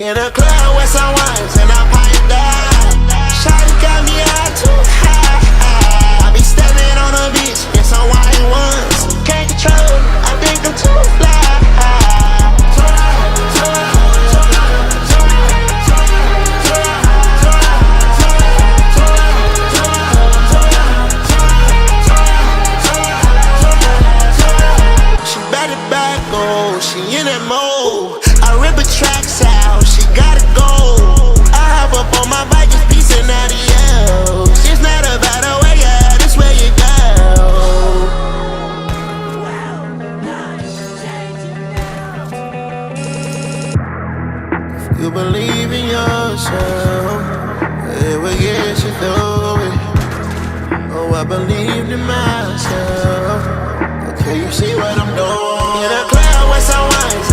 In a club with some wines and I pipe down. Shawty got me out too high. I be stepping on the beach in some white ones. Can't control it, I think I'm too fly. She better back, oh, she in that mode. I rip her tracks out, she gotta go. I hop up on my bike, just piecing out the L's. It's not about the way, yeah, this way you go. If you believe in yourself, it will get you through it. Oh, I believed in myself. Okay, you see what I'm doing. In a cloud with some wines